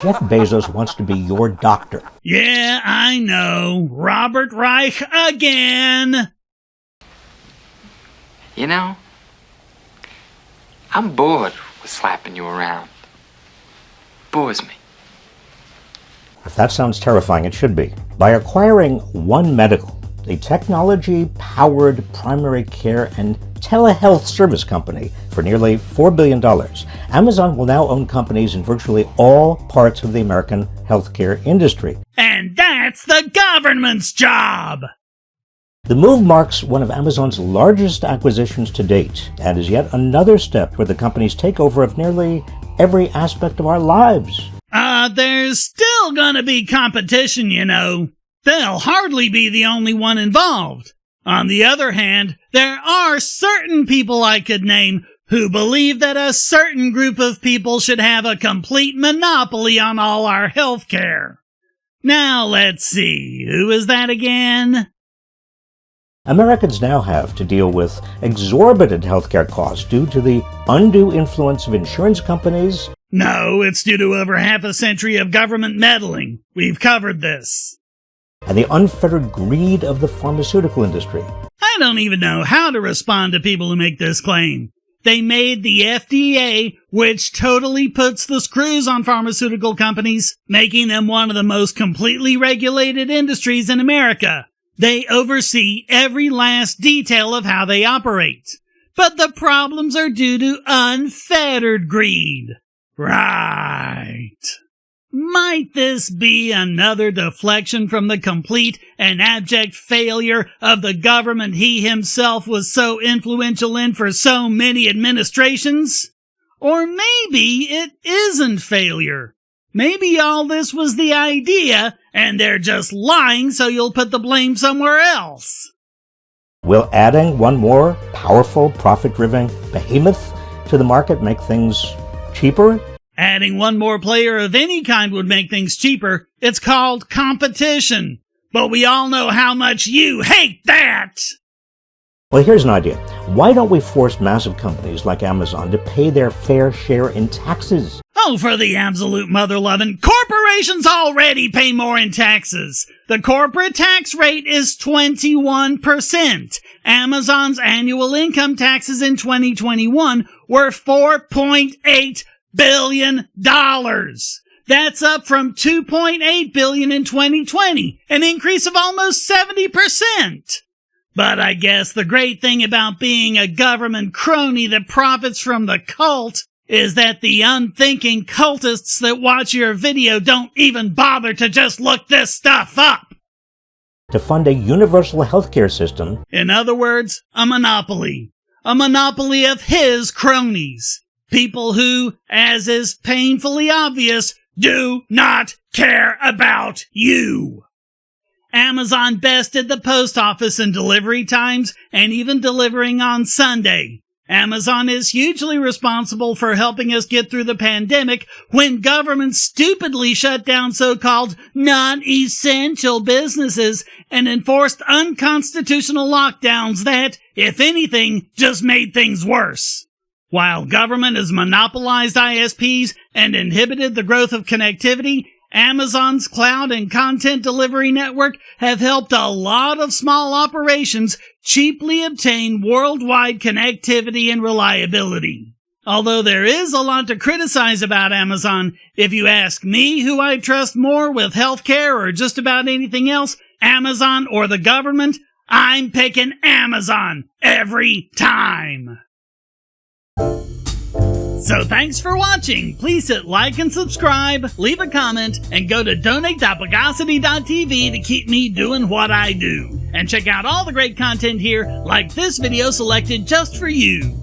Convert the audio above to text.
Jeff Bezos wants to be your doctor. Yeah, I know. Robert Reich again. You know, I'm bored with slapping you around. Bores me. If that sounds terrifying, it should be. By acquiring One Medical, a technology-powered primary care and telehealth service company for nearly $4 billion, Amazon will now own companies in virtually all parts of the American healthcare industry. And that's the government's job! The move marks one of Amazon's largest acquisitions to date, and is yet another step toward the company's takeover of nearly every aspect of our lives. There's still gonna be competition, you know. They'll hardly be the only one involved. On the other hand, there are certain people I could name who believe that a certain group of people should have a complete monopoly on all our health care. Now let's see, who is that again? Americans now have to deal with exorbitant healthcare costs due to the undue influence of insurance companies. No, it's due to over half a century of government meddling. We've covered this. And the unfettered greed of the pharmaceutical industry. I don't even know how to respond to people who make this claim. They made the FDA, which totally puts the screws on pharmaceutical companies, making them one of the most completely regulated industries in America. They oversee every last detail of how they operate. But the problems are due to unfettered greed. Right. Might this be another deflection from the complete and abject failure of the government he himself was so influential in for so many administrations? Or maybe it isn't failure. Maybe all this was the idea, and they're just lying so you'll put the blame somewhere else. Will adding one more powerful, profit-driven behemoth to the market make things cheaper? Adding one more player of any kind would make things cheaper. It's called competition. But we all know how much you hate that! Well, here's an idea. Why don't we force massive companies like Amazon to pay their fair share in taxes? Oh, for the absolute mother-lovin', corporations already pay more in taxes. The corporate tax rate is 21%. Amazon's annual income taxes in 2021 were $4.8 billion. That's up from $2.8 billion in 2020, an increase of almost 70%. But I guess the great thing about being a government crony that profits from the cult is that the unthinking cultists that watch your video don't even bother to just look this stuff up. To fund a universal healthcare system. In other words, a monopoly. A monopoly of his cronies. People who, as is painfully obvious, do not care about you. Amazon bested the post office in delivery times and even delivering on Sunday. Amazon is hugely responsible for helping us get through the pandemic when government stupidly shut down so-called non-essential businesses and enforced unconstitutional lockdowns that, if anything, just made things worse. While government has monopolized ISPs and inhibited the growth of connectivity, Amazon's cloud and content delivery network have helped a lot of small operations cheaply obtain worldwide connectivity and reliability. Although there is a lot to criticize about Amazon, if you ask me who I trust more with healthcare or just about anything else, Amazon or the government, I'm picking Amazon every time. So thanks for watching. Please hit like and subscribe, leave a comment, and go to donate.bogosity.tv to keep me doing what I do. And check out all the great content here, like this video selected just for you.